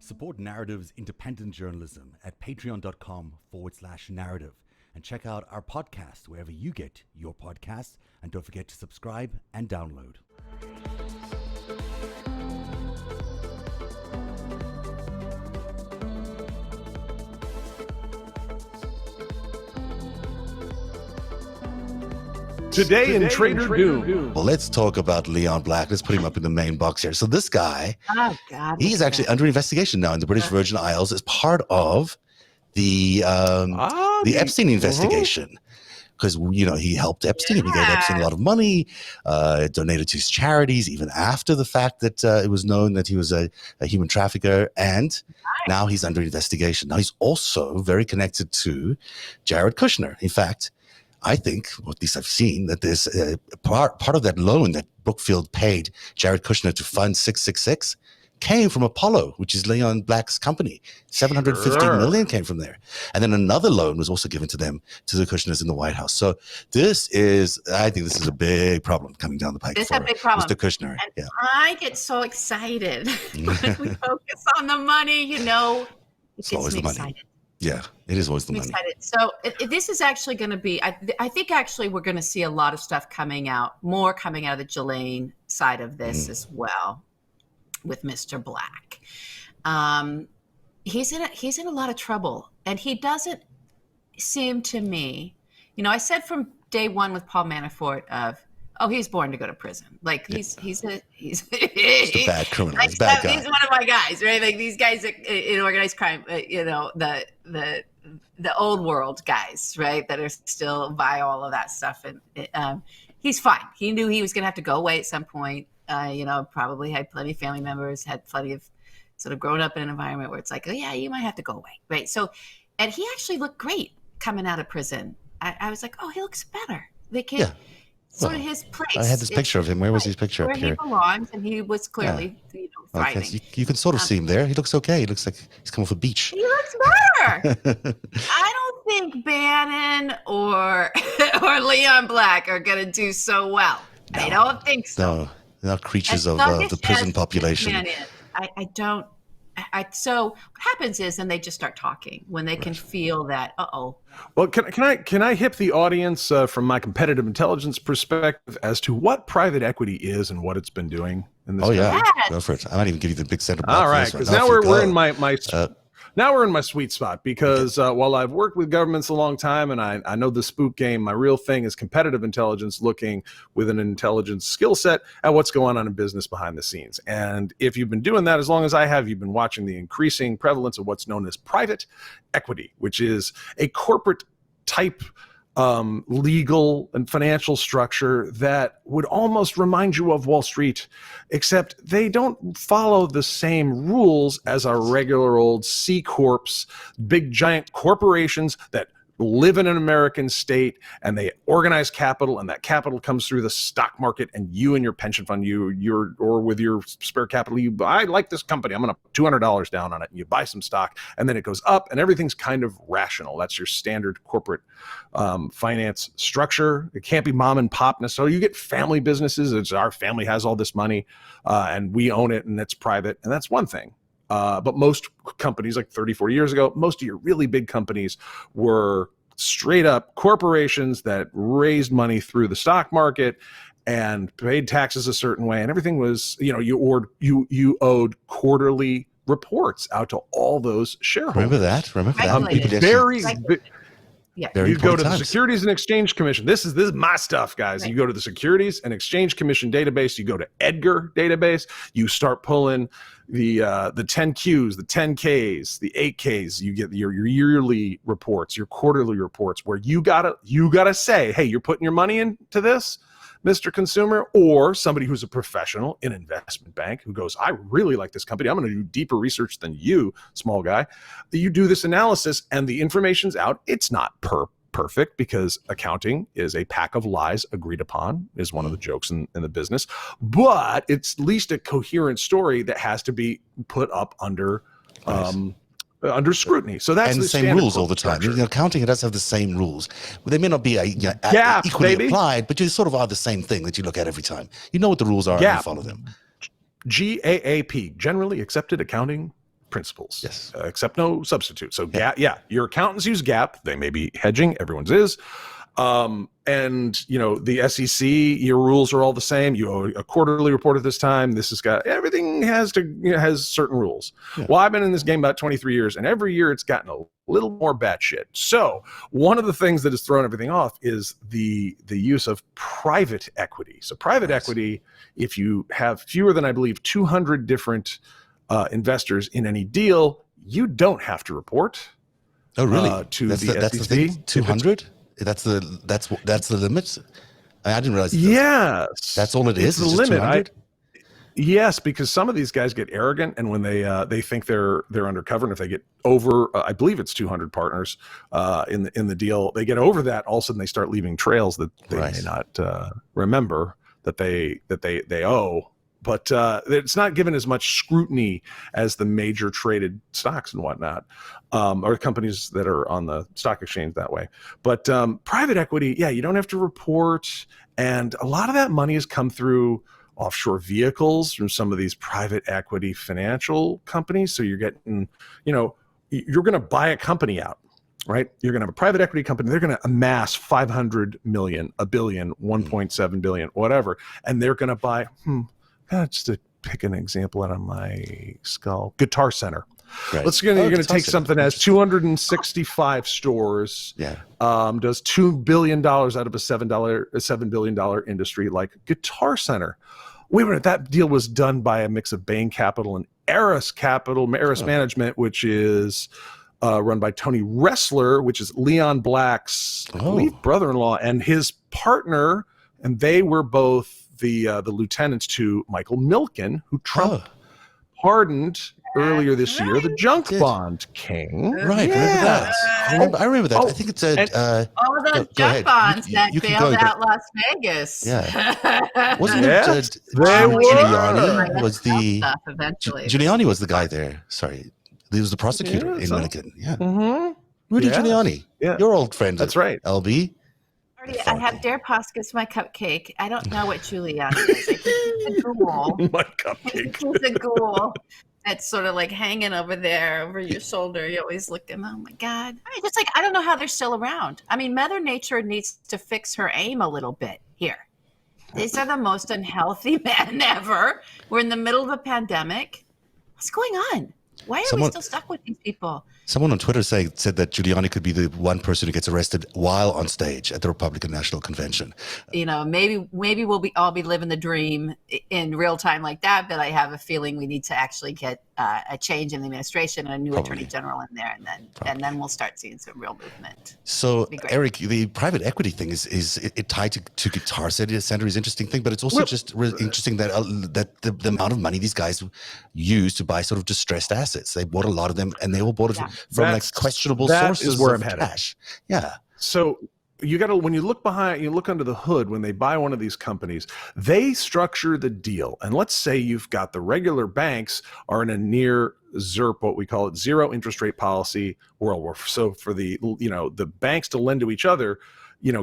Support Narrative's independent journalism at patreon.com/narrative and check out our podcast wherever you get your podcasts. And don't forget to subscribe and download. Today in Traitor Doom. Well, let's talk about Leon Black. Let's put him up in the main box here. So this guy, he's actually under investigation now in the British Virgin Isles as part of the Epstein investigation. Because, you know, he helped Epstein. He gave Epstein a lot of money, donated to his charities, even after the fact that it was known that he was a human trafficker. And now he's under investigation. Now, he's also very connected to Jared Kushner. In fact, I think, or at least I've seen, that there's part of that loan that Brookfield paid Jared Kushner to fund 666 came from Apollo, which is Leon Black's company. $750 million came from there. And then another loan was also given to them, to the Kushners in the White House. So I think this is a big problem coming down the pike for Mr. Kushner. And I get so excited when we focus on the money, you know. It's always the money. Excited. Yeah, it is always the money. Excited. So this is actually going to be, I think actually we're going to see a lot of stuff more coming out of the Ghislaine side of this as well with Mr. Black. He's in a lot of trouble, and he doesn't seem to me, you know, I said from day one with Paul Manafort he's born to go to prison. Like he's a bad criminal. He's a bad guy. He's one of my guys, right? Like these guys in organized crime, you know, the old world guys, right? That are still by all of that stuff. And he's fine. He knew he was going to have to go away at some point. You know, probably had plenty of family members, had plenty of sort of grown up in an environment where it's like, oh yeah, you might have to go away, right? So, and he actually looked great coming out of prison. I was like, oh, he looks better. They can. Yeah. Sort of his place. I had this picture of him. Where was his picture up here? Where he belongs, and he was clearly, you know, thriving. Okay, so you can sort of see him there. He looks okay. He looks like he's come off a beach. He looks better. I don't think Bannon or Leon Black are going to do so well. No, I don't think so. No, they're not creatures of the prison population. I don't. So what happens is, then they just start talking when they can feel that. Well, can I hip the audience from my competitive intelligence perspective as to what private equity is and what it's been doing in this? Go for it. I might even give you the big center. All right, because now we're in my now we're in my sweet spot, because while I've worked with governments a long time and I know the spook game, my real thing is competitive intelligence, looking with an intelligence skill set at what's going on in business behind the scenes. And if you've been doing that as long as I have, you've been watching the increasing prevalence of what's known as private equity, which is a corporate type legal and financial structure that would almost remind you of Wall Street, except they don't follow the same rules as our regular old C Corps, big giant corporations that live in an American state, and they organize capital, and that capital comes through the stock market, and you and your pension fund, or with your spare capital, I like this company, I'm going to put $200 down on it, and you buy some stock, and then it goes up, and everything's kind of rational. That's your standard corporate finance structure. It can't be mom and pop necessarily. You get family businesses. It's our family has all this money, and we own it, and it's private, and that's one thing. But most companies, like 30, 40 years ago, most of your really big companies were straight up corporations that raised money through the stock market and paid taxes a certain way. And everything was, you know, you owed quarterly reports out to all those shareholders. Remember that? Yeah. You go to the Securities and Exchange Commission. This is my stuff, guys. Right. You go to the Securities and Exchange Commission database. You go to Edgar database. You start pulling the 10Qs, the 10Ks, the 8Ks. You get your yearly reports, your quarterly reports, where you gotta say, hey, you're putting your money into this, Mr. Consumer, or somebody who's a professional in an investment bank who goes, I really like this company. I'm going to do deeper research than you, small guy. You do this analysis and the information's out. It's not perfect, because accounting is a pack of lies agreed upon, is one of the jokes in the business. But it's at least a coherent story that has to be put up under under scrutiny. So that's the same rules all the time. You know, accounting, it does have the same rules. Well, they may not be equally applied, but you sort of are the same thing that you look at every time. You know what the rules are and you follow them. GAAP, generally accepted accounting principles. Yes. Except no substitute. So your accountants use GAAP. They may be hedging. Everyone's is. And the SEC, your rules are all the same. You owe a quarterly report at this time. This has got everything has certain rules. Yeah. Well, I've been in this game about 23 years, and every year it's gotten a little more batshit. So one of the things that has thrown everything off is the use of private equity. So private equity, if you have fewer than, I believe, 200 different investors in any deal, you don't have to report. Oh, really? That's the thing. 200. That's the limit. I didn't realize. Yes, that's all it is. It's the limit. Yes, because some of these guys get arrogant, and when they think they're undercover, and if they get over, I believe it's 200 partners in the deal, they get over that. All of a sudden, they start leaving trails that they may not remember that they owe. But it's not given as much scrutiny as the major traded stocks and whatnot, or companies that are on the stock exchange that way. But private equity, you don't have to report. And a lot of that money has come through offshore vehicles from some of these private equity financial companies. So you're getting, you're going to buy a company out, right? You're going to have a private equity company. They're going to amass 500 million, a billion, 1.7 billion, whatever. And they're going to buy, just to pick an example out of my skull, Guitar Center. Right. You're going to take something that has 265 stores, does $2 billion out of a $7 billion industry like Guitar Center. Wait a minute, that deal was done by a mix of Bain Capital and Eris Management, which is run by Tony Ressler, which is Leon Black's I believe, brother-in-law, and his partner, and they were both the lieutenants to Michael Milken, who Trump pardoned earlier this year, the junk bond king. Right, I remember that. I think it said all those junk bonds that bailed out Las Vegas. Yeah, wasn't it? Giuliani was the eventually. Giuliani was the guy there. Sorry, he was the prosecutor in Milligan. Yeah, Rudy Giuliani. Yeah, your old friend. That's right, LB. I have Deripaska's my cupcake. I don't know what Giuliani is. I think he's a ghoul. My cupcake. He's a ghoul that's sort of like hanging over there over your shoulder. You always look at him. Oh my God. I don't know how they're still around. I mean, Mother Nature needs to fix her aim a little bit here. These are the most unhealthy men ever. We're in the middle of a pandemic. What's going on? Why are we still stuck with these people? Someone on Twitter said that Giuliani could be the one person who gets arrested while on stage at the Republican National Convention. Maybe we'll all be living the dream in real time like that, but I have a feeling we need to actually get a change in the administration and a new attorney general in there, and then we'll start seeing some real movement. So, Eric, the private equity thing is it tied to Guitar Center is interesting thing, but it's also just really interesting that the amount of money these guys use to buy sort of distressed assets. They bought a lot of them, and they all bought it from questionable sources where of I'm cash. Headed. Yeah. So you got to, when you look under the hood, when they buy one of these companies, they structure the deal. And let's say you've got the regular banks are in a near ZIRP, what we call it, zero interest rate policy world. So for the banks to lend to each other,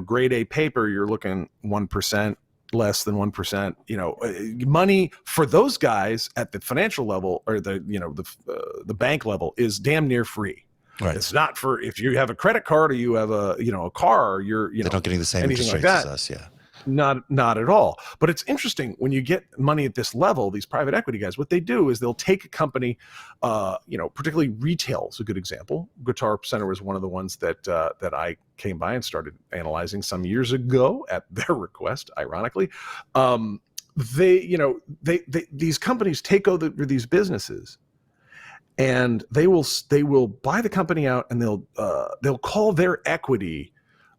grade A paper, you're looking 1%. Less than 1%, money for those guys at the financial level or the bank level is damn near free. Right. It's not for if you have a credit card or you have a car, they're not getting the same interest rates as us. Yeah. Not at all. But it's interesting when you get money at this level, these private equity guys, what they do is they'll take a company, particularly retail is a good example. Guitar Center was one of the ones that I came by and started analyzing some years ago at their request, ironically. These companies take over these businesses and they will buy the company out and they'll call their equity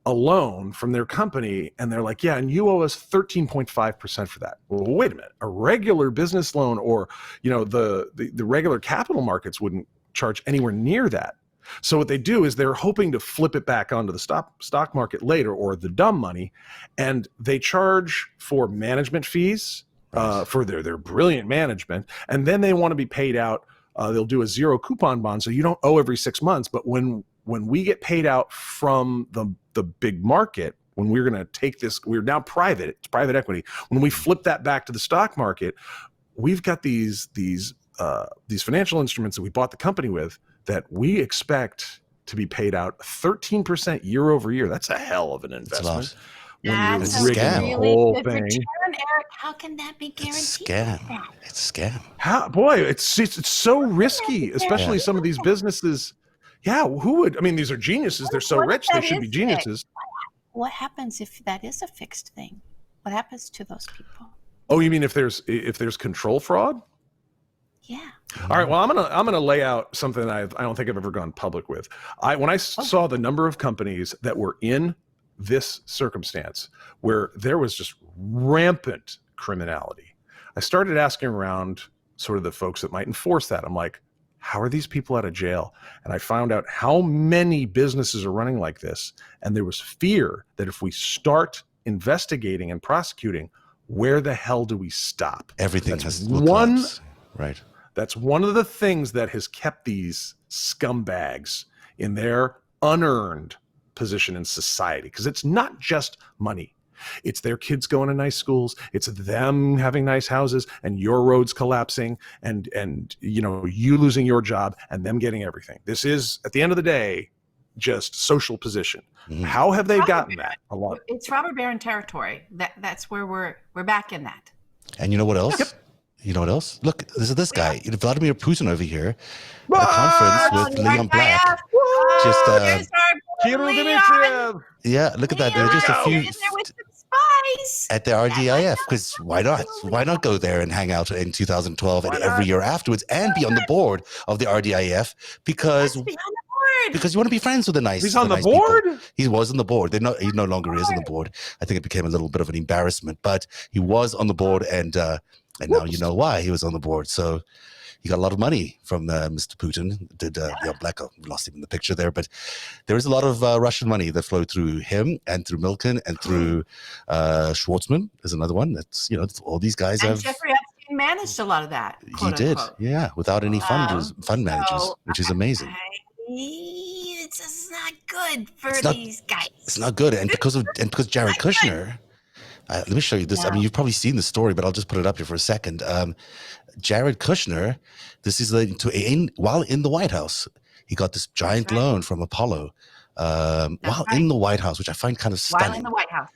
a loan from their company, and they're like, and you owe us 13.5% for that. Well, wait a minute, a regular business loan or the regular capital markets wouldn't charge anywhere near that. So what they do is they're hoping to flip it back onto the stock market later, or the dumb money, and they charge for management fees for their brilliant management, and then they want to be paid out. They'll do a zero coupon bond, so you don't owe every 6 months, but when we get paid out from the big market, when we're going to take this, we're now private, it's private equity. When we flip that back to the stock market, we've got these financial instruments that we bought the company with that we expect to be paid out 13% year over year. That's a hell of an investment. When It's you're a rigging scam. the Really whole good thing. return, Eric. How can that be guaranteed? It's a scam. It's a scam. Boy, it's so risky, especially some of these businesses. Yeah, who would? I mean, these are geniuses. They're so rich, they should be geniuses. What happens if that is a fixed thing? What happens to those people? Oh, you mean if there's control fraud? Yeah. All right. Well, I'm gonna lay out something I don't think I've ever gone public with. When I saw the number of companies that were in this circumstance where there was just rampant criminality, I started asking around sort of the folks that might enforce that. I'm like, how are these people out of jail? And I found out how many businesses are running like this. And there was fear that if we start investigating and prosecuting, where the hell do we stop? Everything That's will collapse. Right. That's one of the things that has kept these scumbags in their unearned position in society, because it's not just money. It's their kids going to nice schools. It's them having nice houses and your roads collapsing and you losing your job and them getting everything. This is, at the end of the day, just social position. Mm-hmm. How have they gotten that? A lot. It's robber baron territory. That's where we're back in that. And you know what else? Yep. You know what else? Look, this guy, Vladimir Putin over here at a conference with Leon Black. Yeah, look at that. They're just a few at the RDIF, because why not? Why not go there and hang out in 2012 and every year afterwards and be on the board of the RDIF because you want to be friends with the nice. He's on the board. People. He was on the board. He no longer is on the board. I think it became a little bit of an embarrassment, but he was on the board, and now you know why he was on the board. So he got a lot of money from Mr. Putin. Black lost him in the picture there, but there is a lot of Russian money that flowed through him and through Milken and through Schwartzman. There's another one. That's all these guys and have. Jeffrey Epstein managed a lot of that. He did, yeah, without any fund managers, which is amazing. It's just not good for these guys. It's not good, and because Jared Kushner. Let me show you this. I mean, you've probably seen the story, but I'll just put it up here for a second. Jared Kushner, this is while in the White House, he got this giant loan from Apollo while in the White House, which I find kind of stunning. While in the White House.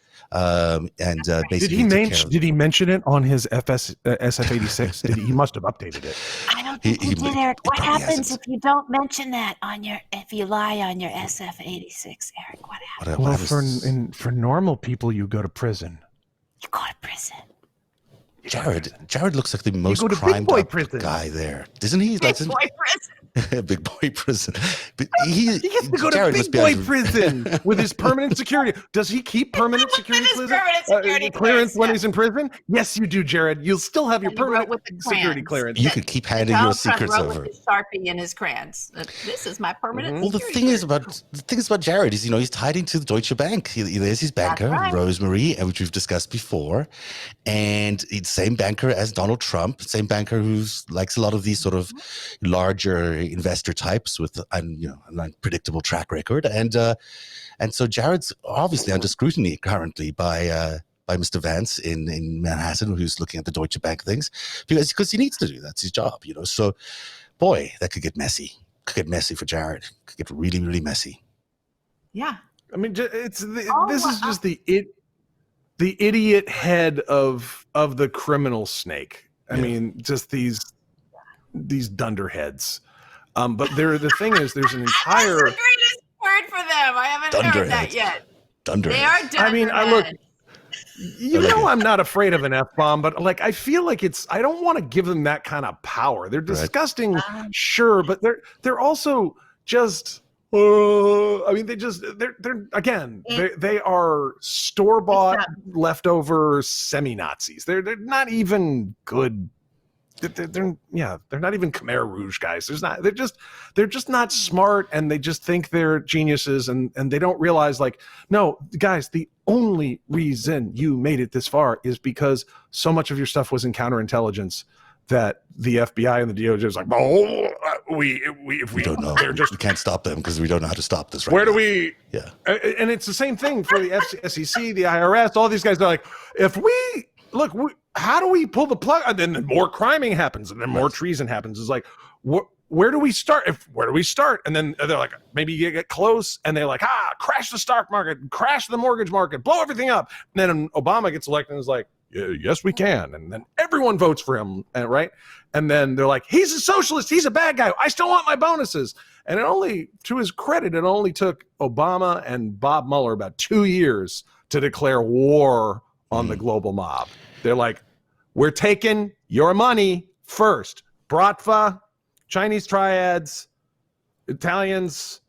Basically, did he mention it on his SF-86? He must have updated it. I don't think he did, Eric. What happens if you don't mention that if you lie on your SF-86, Eric? What happens? Well, for normal people, you go to prison. You go to prison. Jared looks like the most crimed up guy there, doesn't he? Big boy prison. Big boy prison. But he gets to go to big boy prison with his permanent security. Does he keep permanent security clearance when he's in prison? Yes, you do, Jared. You'll still have your permanent security clearance. You could keep handing your secrets over. With his Sharpie in his crayons. This is my permanent. Well, the thing is about Jared is he's tied into the Deutsche Bank. There's his banker, Rosemary, which we've discussed before, and it's same banker as Donald Trump, same banker who likes a lot of these sort of larger investor types with an unpredictable track record, and so Jared's obviously under scrutiny currently by Mr. Vance in Manhattan, who's looking at the Deutsche Bank things because he needs to do that's his job, So, boy, that could get messy. Could get messy for Jared. Could get really, really messy. Yeah, I mean, this is just the idiot head of the criminal snake. I mean, just these dunderheads. But the thing is, there's an entire. That's the greatest word for them. I haven't heard that yet. Dunderheads. They are dunderheads. I mean, I'm not afraid of an F-bomb, but I feel like I don't want to give them that kind of power. They're disgusting, sure, but they're also just. I mean, they are store-bought, leftover semi-Nazis. They're not even good. They're not even Khmer Rouge guys. They're just not smart, and they just think they're geniuses, and they don't realize no, guys, the only reason you made it this far is because so much of your stuff was in counterintelligence that the FBI and the DOJ is we don't know. We can't stop them because we don't know how to stop this. Where do we? Yeah. And it's the same thing for the SEC, the IRS, all these guys. They're like, if we look, how do we pull the plug? And then more criming happens, and then more treason happens. It's like, where do we start? Where do we start? And then they're like, maybe you get close, and they're like, crash the stock market, crash the mortgage market, blow everything up. And then Obama gets elected and is like, yes, we can. And then everyone votes for him, right? And then they're like, he's a socialist, he's a bad guy, I still want my bonuses. And to his credit, it only took Obama and Bob Mueller about 2 years to declare war on the global mob. They're like, we're taking your money first. Bratva, Chinese triads, Italians,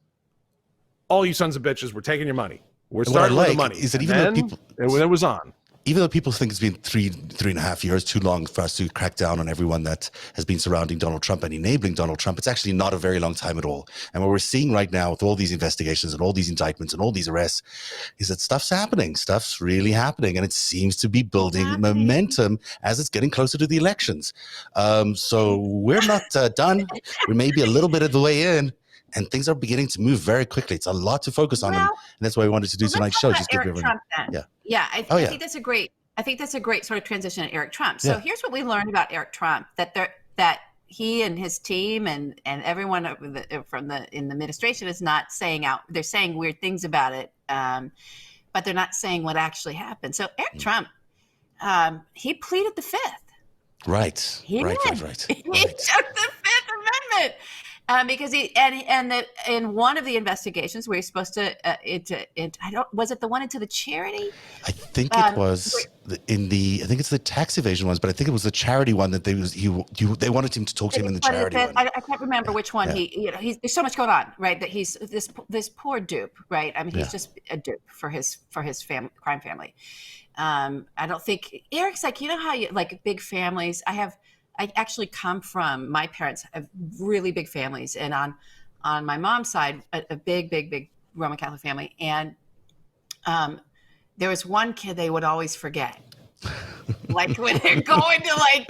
all you sons of bitches, we're taking your money. We're starting with the money. Is that even though people, it was on. Even though people think it's been three and a half years too long for us to crack down on everyone that has been surrounding Donald Trump and enabling Donald Trump, it's actually not a very long time at all. And what we're seeing right now with all these investigations and all these indictments and all these arrests is that stuff's happening. Stuff's really happening. And it seems to be building momentum as it's getting closer to the elections. So we're not done. We may be a little bit of the way in. And things are beginning to move very quickly. It's a lot to focus on, and that's why we wanted to do tonight's show. Just give everyone, I think that's a great. I think that's a great sort of transition to Eric Trump. So here's what we learned about Eric Trump: that he and his team and everyone in the administration is not saying out. They're saying weird things about it, but they're not saying what actually happened. So Eric Trump, he pleaded the Fifth. Right. He took the Fifth Amendment. Because in one of the investigations where he's supposed to, was it the one into the charity? I think it was it's the tax evasion ones, but I think it was the charity one that they wanted him to talk to him in the charity one. I can't remember which one. There's so much going on, right? That he's this poor dupe, right? I mean, he's just a dupe for his crime family. I don't think Eric's like, you know how you like big families. I actually come from, my parents have really big families, and on my mom's side, a big Roman Catholic family. And there was one kid they would always forget. Like when they're going to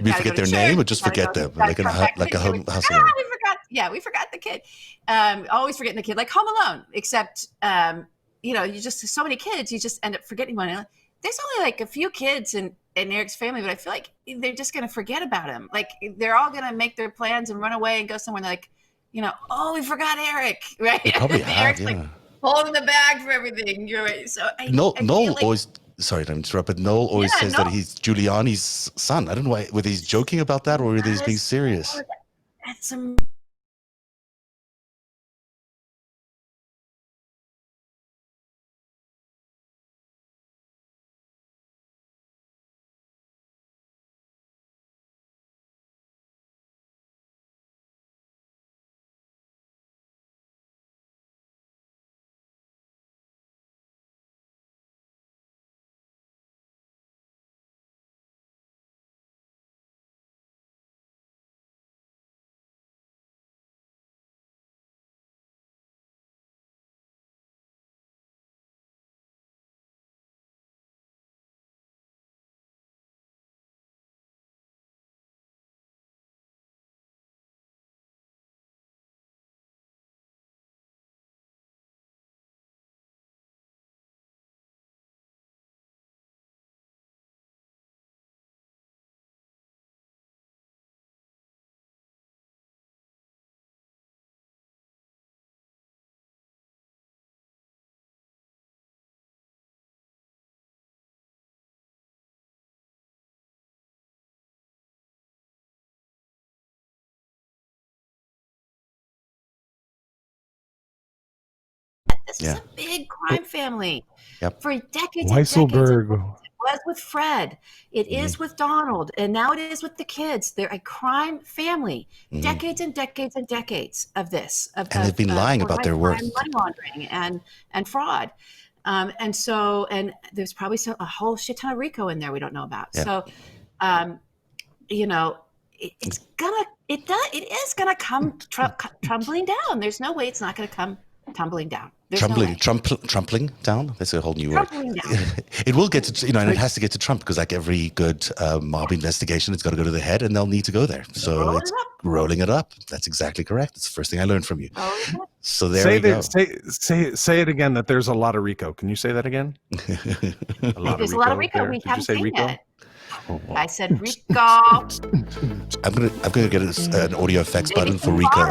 we forget their name or just forget them, like a house. We forgot the kid. Always forgetting the kid, like Home Alone, except, you just, so many kids, you just end up forgetting one. There's only like a few kids in Eric's family, but I feel like they're just going to forget about him. Like they're all going to make their plans and run away and go somewhere. Like, oh, we forgot Eric, right? Eric's like holding the bag for everything. You're right. So Noel always, sorry to interrupt, but Noel always says that he's Giuliani's son. I don't know whether he's joking about that or whether he's being serious. That's This is a big crime family. For decades and decades. It was with Fred. It is with Donald. And now it is with the kids. They're a crime family. Decades and decades and decades of this. And they've been lying about their worth. Money laundering and fraud. And there's probably a whole shit ton of RICO in there we don't know about. So, it is gonna come tumbling down. There's no way it's not gonna come tumbling down. Trampling down. That's a whole new word. Trampling down. It will get to, and it has to get to Trump because like every good mob investigation, it's got to go to the head and they'll need to go there. So it's rolling it up. That's exactly correct. That's the first thing I learned from you. So there we go. Say it again, that there's a lot of Rico. Can you say that again? There's a lot of Rico. We haven't seen Rico? it. I said Rico. I'm gonna get an audio effects button for Rico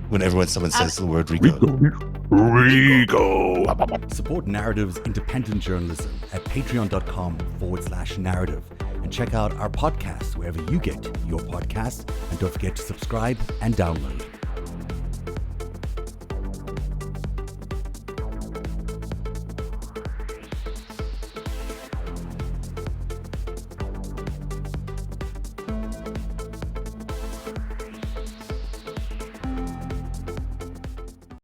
whenever someone says the word Rico. Rico. Support Narrative's independent journalism at patreon.com/narrative and check out our podcast wherever you get your podcasts, and don't forget to subscribe and download.